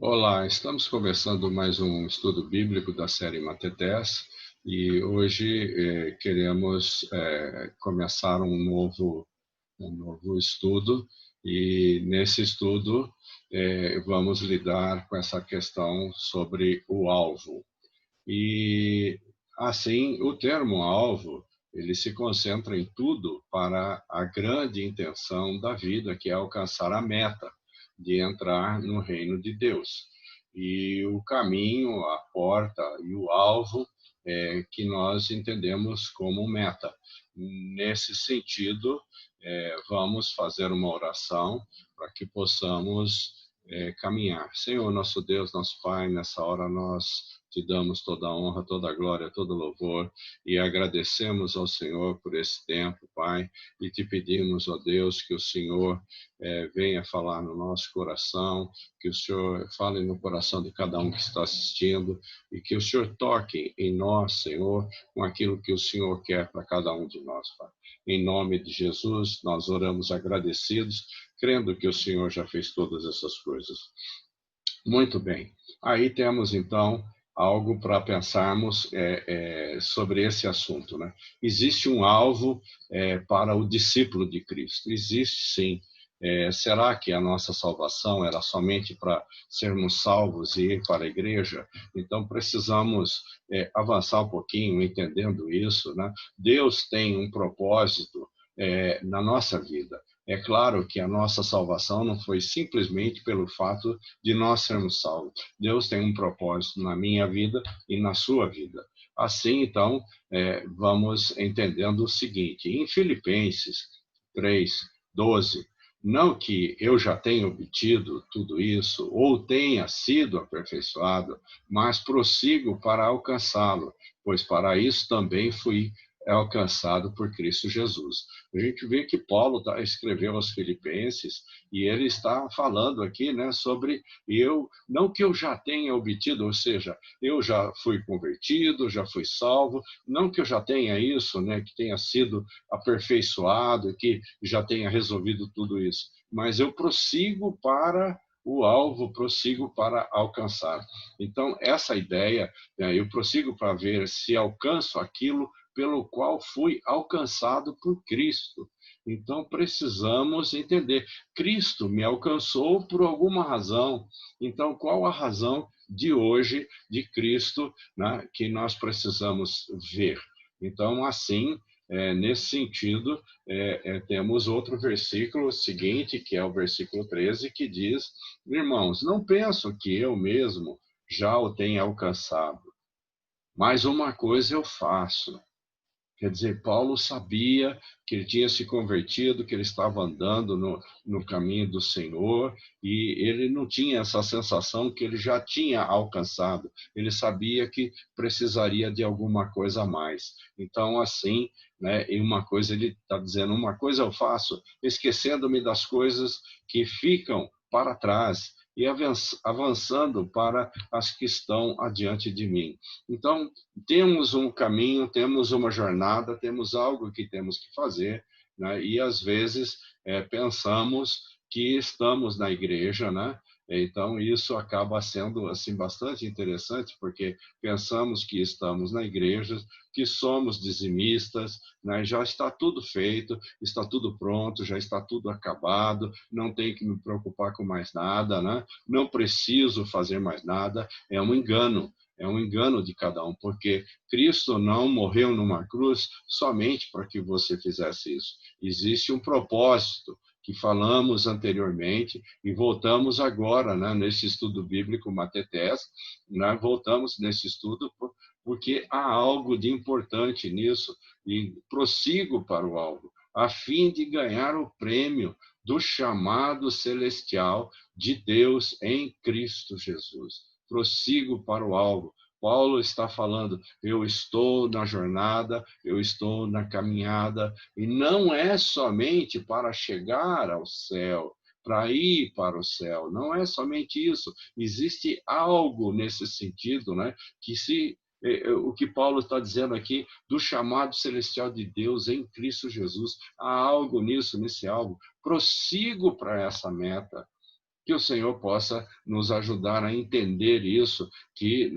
Olá, estamos começando mais um estudo bíblico da série Matetés e hoje queremos começar um novo estudo e nesse estudo vamos lidar com essa questão sobre o alvo. E assim, o termo alvo, ele se concentra em tudo para a grande intenção da vida, que é alcançar a meta de entrar no reino de Deus. E o caminho, a porta e o alvo que nós entendemos como meta. Nesse sentido, vamos fazer uma oração para que possamos caminhar. Senhor, nosso Deus, nosso Pai, nessa hora nós te damos toda a honra, toda a glória, todo o louvor e agradecemos ao Senhor por esse tempo, Pai, e te pedimos, ó Deus, que o Senhor venha falar no nosso coração, que o Senhor fale no coração de cada um que está assistindo e que o Senhor toque em nós, Senhor, com aquilo que o Senhor quer para cada um de nós, Pai. Em nome de Jesus, nós oramos agradecidos, crendo que o Senhor já fez todas essas coisas. Muito bem. Aí temos, então, algo para pensarmos sobre esse assunto, né? Existe um alvo para o discípulo de Cristo? Existe, sim. Será que a nossa salvação era somente para sermos salvos e ir para a igreja? Então, precisamos avançar um pouquinho entendendo isso, né? Deus tem um propósito na nossa vida. É claro que a nossa salvação não foi simplesmente pelo fato de nós sermos salvos. Deus tem um propósito na minha vida e na sua vida. Assim, então, vamos entendendo o seguinte: em Filipenses 3:12, não que eu já tenha obtido tudo isso ou tenha sido aperfeiçoado, mas prossigo para alcançá-lo, pois para isso também fui alcançado por Cristo Jesus. A gente vê que Paulo escreveu aos Filipenses e ele está falando aqui, né, sobre não que eu já tenha obtido, ou seja, eu já fui convertido, já fui salvo, não que eu já tenha isso, né, que tenha sido aperfeiçoado, que já tenha resolvido tudo isso, mas eu prossigo para o alvo, prossigo para alcançar. Então, essa ideia, né, eu prossigo para ver se alcanço aquilo pelo qual fui alcançado por Cristo. Então, precisamos entender. Cristo me alcançou por alguma razão. Então, qual a razão de hoje de Cristo, né, que nós precisamos ver? Então, assim, nesse sentido, temos outro versículo seguinte, que é o versículo 13, que diz: irmãos, não penso que eu mesmo já o tenha alcançado, mas uma coisa eu faço. Quer dizer, Paulo sabia que ele tinha se convertido, que ele estava andando no caminho do Senhor, e ele não tinha essa sensação que ele já tinha alcançado. Ele sabia que precisaria de alguma coisa a mais. Então, assim, né, e uma coisa, ele está dizendo, uma coisa eu faço, esquecendo-me das coisas que ficam para trás e avançando para as que estão adiante de mim. Então, temos um caminho, temos uma jornada, temos algo que temos que fazer, né? E às vezes pensamos que estamos na igreja, né? Então isso acaba sendo assim bastante interessante, porque pensamos que estamos na igreja, que somos dizimistas, né? Já está tudo feito, está tudo pronto, já está tudo acabado, não tenho que me preocupar com mais nada, né? Não preciso fazer mais nada. É um engano de cada um, porque Cristo não morreu numa cruz somente para que você fizesse isso. Existe um propósito que falamos anteriormente e voltamos agora, né, nesse estudo bíblico Matetés, né, voltamos nesse estudo porque há algo de importante nisso e prossigo para o alvo, a fim de ganhar o prêmio do chamado celestial de Deus em Cristo Jesus. Prossigo para o alvo. Paulo está falando, eu estou na jornada, eu estou na caminhada, e não é somente para chegar ao céu, para ir para o céu, não é somente isso. Existe algo nesse sentido, né, que se o que Paulo está dizendo aqui do chamado celestial de Deus em Cristo Jesus, há algo nisso, nesse algo. Prossigo para essa meta. Que o Senhor possa nos ajudar a entender isso, que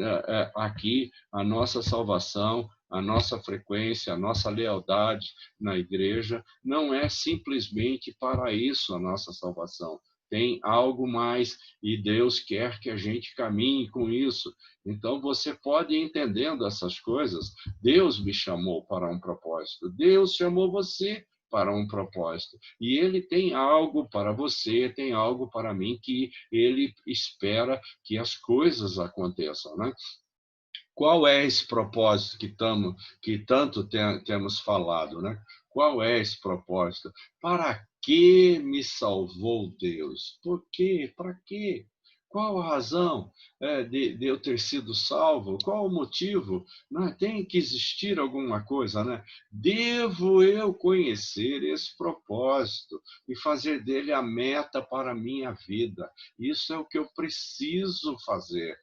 aqui a nossa salvação, a nossa frequência, a nossa lealdade na igreja não é simplesmente para isso a nossa salvação. Tem algo mais e Deus quer que a gente caminhe com isso. Então você pode ir entendendo essas coisas. Deus me chamou para um propósito. Deus chamou você para um propósito. E ele tem algo para você, tem algo para mim que ele espera que as coisas aconteçam, né? Qual é esse propósito que tanto temos falado, né? Qual é esse propósito? Para que me salvou Deus? Por quê? Para quê? Qual a razão de eu ter sido salvo? Qual o motivo? Não, tem que existir alguma coisa, né? Devo eu conhecer esse propósito e fazer dele a meta para a minha vida. Isso é o que eu preciso fazer.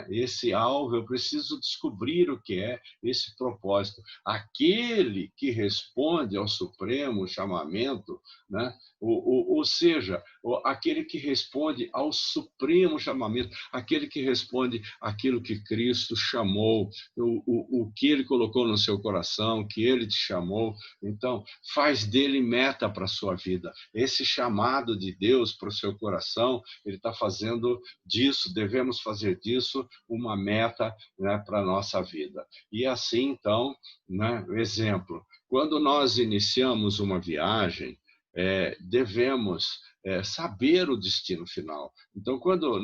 Esse alvo, eu preciso descobrir o que é esse propósito. Aquele que responde ao supremo chamamento, né? Ou seja, aquele que responde ao supremo chamamento, aquele que responde àquilo que Cristo chamou, o que ele colocou no seu coração, que ele te chamou. Então, faz dele meta para a sua vida. Esse chamado de Deus para o seu coração, ele está fazendo disso, devemos fazer disso uma meta, né, para a nossa vida. E assim, então, né, exemplo, quando nós iniciamos uma viagem, devemos saber o destino final. Então, quando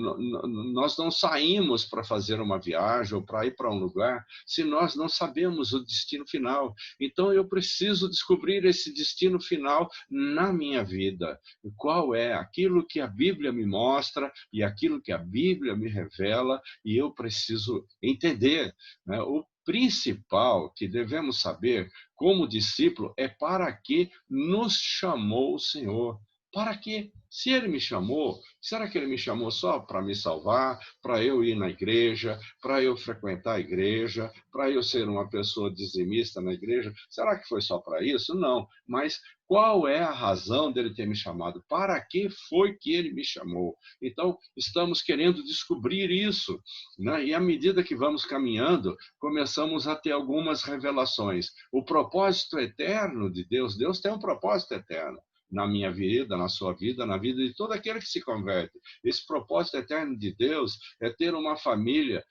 nós não saímos para fazer uma viagem ou para ir para um lugar, se nós não sabemos o destino final. Então, eu preciso descobrir esse destino final na minha vida. Qual é aquilo que a Bíblia me mostra e aquilo que a Bíblia me revela, e eu preciso entender, né? O principal que devemos saber como discípulo é para que nos chamou o Senhor. Para quê? Se ele me chamou, será que ele me chamou só para me salvar, para eu ir na igreja, para eu frequentar a igreja, para eu ser uma pessoa dizimista na igreja? Será que foi só para isso? Não. Mas qual é a razão dele ter me chamado? Para que foi que ele me chamou? Então, estamos querendo descobrir isso, né? E à medida que vamos caminhando, começamos a ter algumas revelações. O propósito eterno de Deus, Deus tem um propósito eterno na minha vida, na sua vida, na vida de todo aquele que se converte. Esse propósito eterno de Deus é ter uma família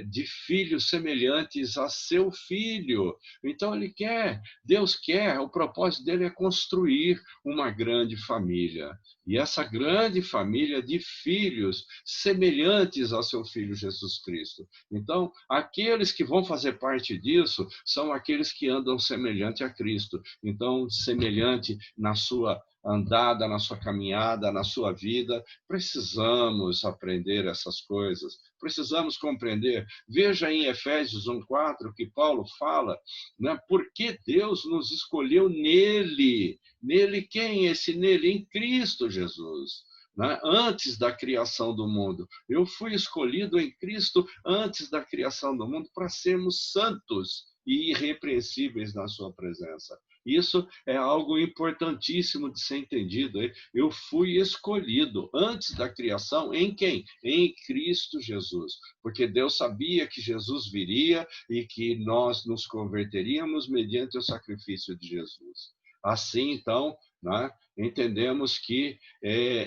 de filhos semelhantes a seu filho. Então ele quer, Deus quer, o propósito dele é construir uma grande família. E essa grande família de filhos semelhantes ao seu filho Jesus Cristo. Então, aqueles que vão fazer parte disso são aqueles que andam semelhante a Cristo. Então, semelhante na sua andada, na sua caminhada, na sua vida. Precisamos aprender essas coisas, precisamos compreender. Veja em Efésios 1:4 que Paulo fala, né, porque Deus nos escolheu nele. Nele quem? Esse nele? Em Cristo Jesus. Né? Antes da criação do mundo. Eu fui escolhido em Cristo antes da criação do mundo para sermos santos e irrepreensíveis na sua presença. Isso é algo importantíssimo de ser entendido. Eu fui escolhido antes da criação em quem? Em Cristo Jesus. Porque Deus sabia que Jesus viria e que nós nos converteríamos mediante o sacrifício de Jesus. Assim, então, né, entendemos que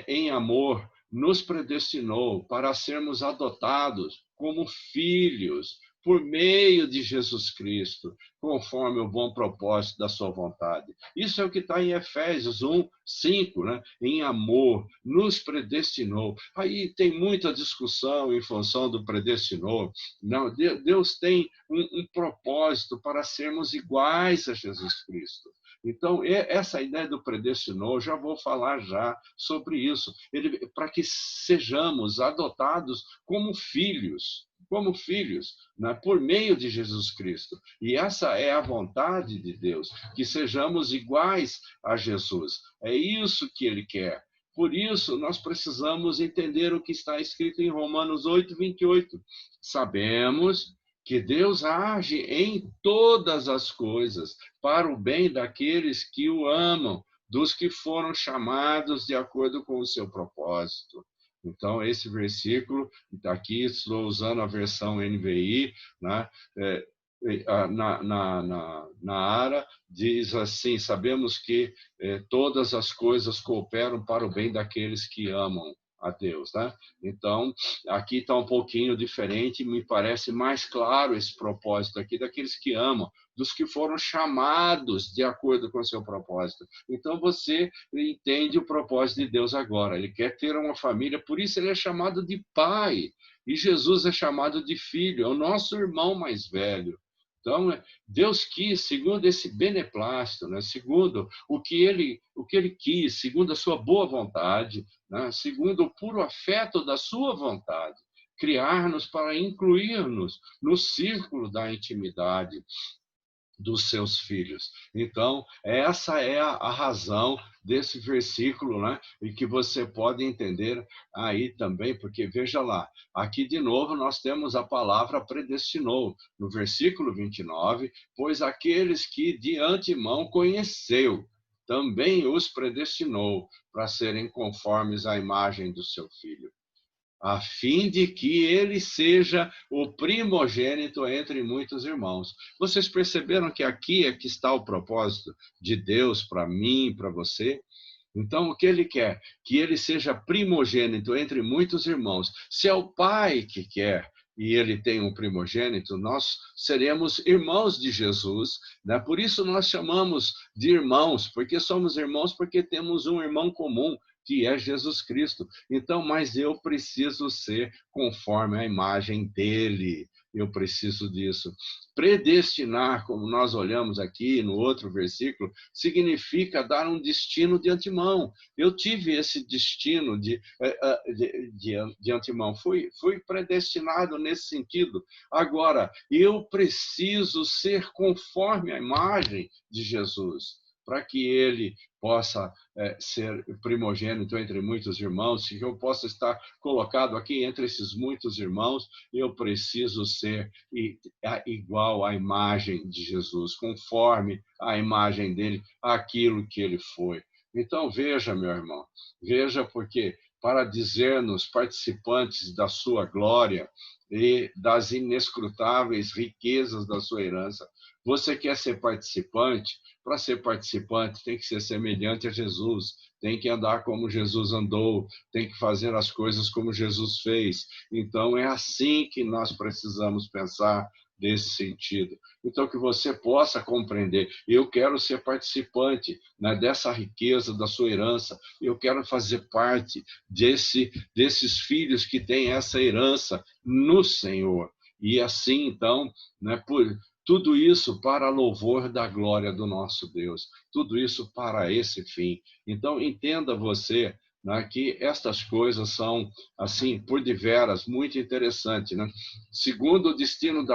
em amor nos predestinou para sermos adotados como filhos por meio de Jesus Cristo, conforme o bom propósito da sua vontade. Isso é o que está em Efésios 1:5, né? Em amor, nos predestinou. Aí tem muita discussão em função do predestinou. Não, Deus tem um propósito para sermos iguais a Jesus Cristo. Então, essa ideia do predestinou, já vou falar já sobre isso, para que sejamos adotados como filhos, né, por meio de Jesus Cristo. E essa é a vontade de Deus, que sejamos iguais a Jesus. É isso que ele quer. Por isso, nós precisamos entender o que está escrito em Romanos 8:28. Sabemos que Deus age em todas as coisas para o bem daqueles que o amam, dos que foram chamados de acordo com o seu propósito. Então, esse versículo, aqui estou usando a versão NVI, né? Na ARA, diz assim: sabemos que todas as coisas cooperam para o bem daqueles que amam a Deus, né? Então, aqui está um pouquinho diferente, me parece mais claro esse propósito aqui daqueles que amam, dos que foram chamados de acordo com o seu propósito. Então, você entende o propósito de Deus agora. Ele quer ter uma família, por isso ele é chamado de pai. E Jesus é chamado de filho, é o nosso irmão mais velho. Então, Deus quis, segundo esse beneplácito, né? Segundo o que ele quis, segundo a sua boa vontade, né? Segundo o puro afeto da sua vontade, criar-nos para incluir-nos no círculo da intimidade dos seus filhos. Então, essa é a razão desse versículo, né? E que você pode entender aí também, porque veja lá, aqui de novo nós temos a palavra predestinou, no versículo 29, pois aqueles que de antemão conheceu, também os predestinou para serem conformes à imagem do seu filho, a fim de que ele seja o primogênito entre muitos irmãos. Vocês perceberam que aqui é que está o propósito de Deus para mim, para você? Então, o que ele quer? Que ele seja primogênito entre muitos irmãos. Se é o pai que quer e ele tem um primogênito, nós seremos irmãos de Jesus, né? Por isso nós chamamos de irmãos, porque somos irmãos porque temos um irmão comum, que é Jesus Cristo. Então, mas eu preciso ser conforme a imagem dele. Eu preciso disso. Predestinar, como nós olhamos aqui no outro versículo, significa dar um destino de antemão. Eu tive esse destino de antemão, fui predestinado nesse sentido. Agora, eu preciso ser conforme a imagem de Jesus, para que ele possa ser primogênito entre muitos irmãos, que eu possa estar colocado aqui entre esses muitos irmãos, eu preciso ser igual à imagem de Jesus, conforme a imagem dele, aquilo que ele foi. Então, veja, meu irmão, veja, porque para dizer-nos participantes da sua glória e das inescrutáveis riquezas da sua herança, você quer ser participante? Para ser participante, tem que ser semelhante a Jesus, tem que andar como Jesus andou, tem que fazer as coisas como Jesus fez. Então, é assim que nós precisamos pensar nesse sentido. Então, que você possa compreender, eu quero ser participante, né, dessa riqueza da sua herança, eu quero fazer parte desses filhos que têm essa herança no Senhor. E assim, então, né, tudo isso para louvor da glória do nosso Deus. Tudo isso para esse fim. Então, entenda você, né, que estas coisas são, assim, por deveras, muito interessantes, né? Segundo o destino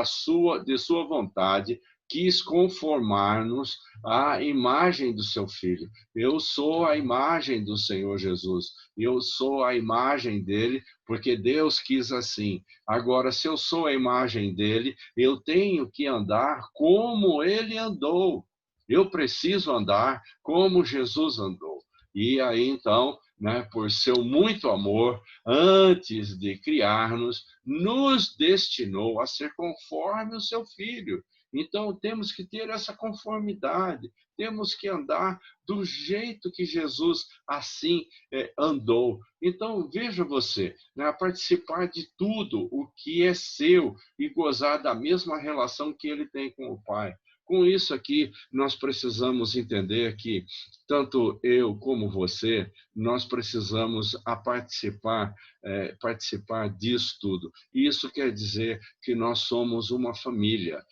de sua vontade, quis conformar-nos à imagem do seu Filho. Eu sou a imagem do Senhor Jesus. Eu sou a imagem dele, porque Deus quis assim. Agora, se eu sou a imagem dele, eu tenho que andar como ele andou. Eu preciso andar como Jesus andou. E aí, então, né, por seu muito amor, antes de criar-nos, nos destinou a ser conforme o seu Filho. Então, temos que ter essa conformidade, temos que andar do jeito que Jesus assim andou. Então, veja você, né, participar de tudo o que é seu e gozar da mesma relação que ele tem com o Pai. Com isso aqui, nós precisamos entender que tanto eu como você, nós precisamos participar disso tudo. Isso quer dizer que nós somos uma família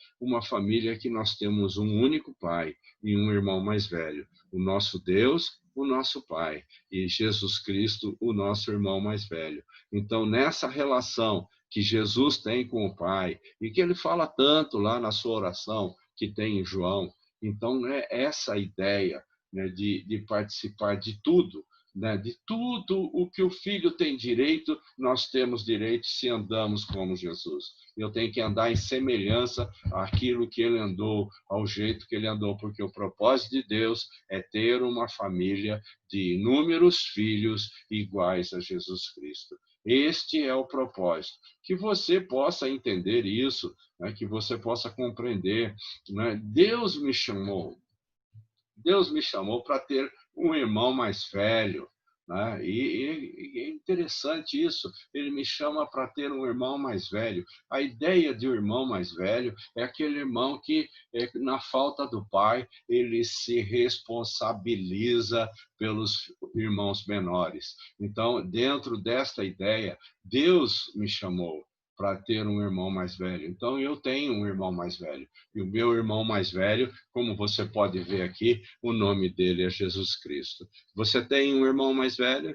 que nós temos um único Pai e um irmão mais velho, o nosso Deus, o nosso Pai, e Jesus Cristo, o nosso irmão mais velho. Então, nessa relação que Jesus tem com o Pai, e que ele fala tanto lá na sua oração, que tem em João, então é essa a ideia, né, de participar de tudo, né, de tudo o que o Filho tem direito, nós temos direito se andamos como Jesus. Eu tenho que andar em semelhança àquilo que ele andou, ao jeito que ele andou, porque o propósito de Deus é ter uma família de inúmeros filhos iguais a Jesus Cristo. Este é o propósito. Que você possa entender isso, né? Que você possa compreender, né? Deus me chamou para ter um irmão mais velho, né? E é interessante isso. Ele me chama para ter um irmão mais velho. A ideia de um irmão mais velho é aquele irmão que, na falta do pai, ele se responsabiliza pelos irmãos menores. Então, dentro desta ideia, Deus me chamou para ter um irmão mais velho. Então, eu tenho um irmão mais velho. E o meu irmão mais velho, como você pode ver aqui, o nome dele é Jesus Cristo. Você tem um irmão mais velho?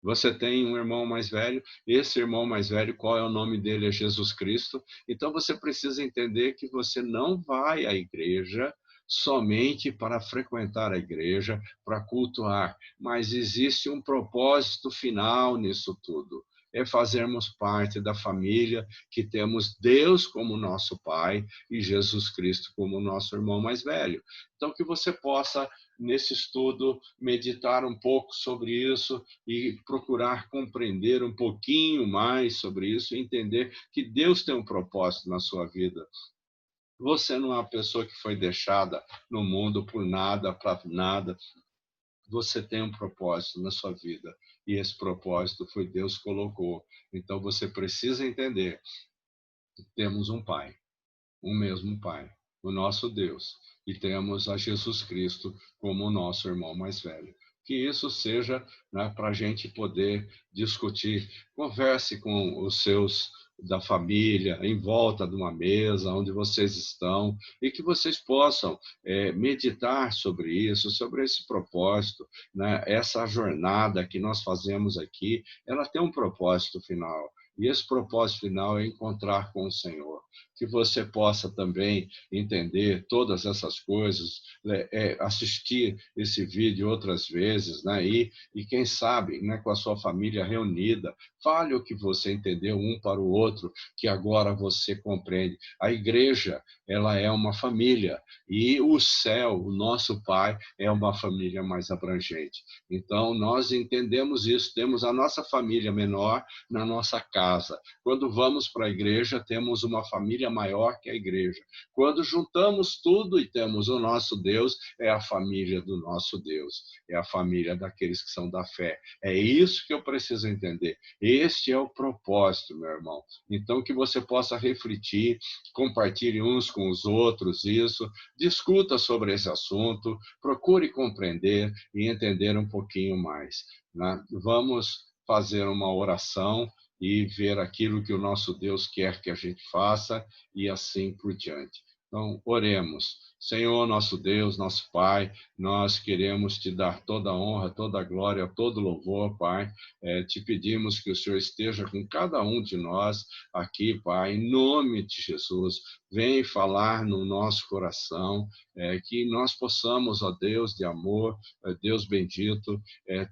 Você tem um irmão mais velho? Esse irmão mais velho, qual é o nome dele? É Jesus Cristo. Então, você precisa entender que você não vai à igreja somente para frequentar a igreja, para cultuar, mas existe um propósito final nisso tudo. É fazermos parte da família, que temos Deus como nosso Pai e Jesus Cristo como nosso irmão mais velho. Então, que você possa, nesse estudo, meditar um pouco sobre isso e procurar compreender um pouquinho mais sobre isso e entender que Deus tem um propósito na sua vida. Você não é uma pessoa que foi deixada no mundo por nada, para nada. Você tem um propósito na sua vida e esse propósito foi Deus que colocou. Então você precisa entender que temos um Pai, um mesmo Pai, o nosso Deus, e temos a Jesus Cristo como o nosso irmão mais velho. Que isso seja, né, para a gente poder discutir. Converse com os seus da família, em volta de uma mesa, onde vocês estão, e que vocês possam meditar sobre isso, sobre esse propósito, né? Essa jornada que nós fazemos aqui, ela tem um propósito final. E esse propósito final é encontrar com o Senhor. Que você possa também entender todas essas coisas, assistir esse vídeo outras vezes, né? E quem sabe, né, com a sua família reunida, fale o que você entendeu um para o outro, que agora você compreende. A igreja, ela é uma família, e o céu, o nosso Pai, é uma família mais abrangente. Então, nós entendemos isso, temos a nossa família menor na nossa casa. Quando vamos para a igreja, temos uma família maior que a igreja. Quando juntamos tudo e temos o nosso Deus, é a família do nosso Deus, é a família daqueles que são da fé. É isso que eu preciso entender. Este é o propósito, meu irmão. Então, que você possa refletir, compartilhe uns com os outros isso, discuta sobre esse assunto, procure compreender e entender um pouquinho mais, né? Vamos fazer uma oração e ver aquilo que o nosso Deus quer que a gente faça e assim por diante. Então, oremos. Senhor, nosso Deus, nosso Pai, nós queremos te dar toda a honra, toda a glória, todo o louvor, Pai. Te pedimos que o Senhor esteja com cada um de nós aqui, Pai, em nome de Jesus. Vem falar no nosso coração, que nós possamos, ó Deus de amor, Deus bendito,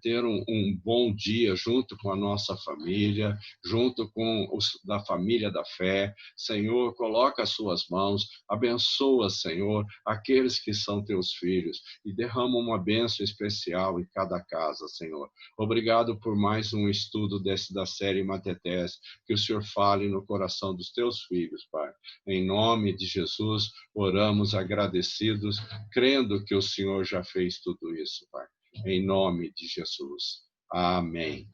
ter um bom dia junto com a nossa família, junto com os da família da fé. Senhor, coloca as suas mãos, abençoa, Senhor, aqueles que são teus filhos e derrama uma bênção especial em cada casa, Senhor. Obrigado por mais um estudo da série Matetés, que o Senhor fale no coração dos teus filhos, Pai. Em nome de Jesus, oramos agradecidos, crendo que o Senhor já fez tudo isso, Pai. Em nome de Jesus. Amém.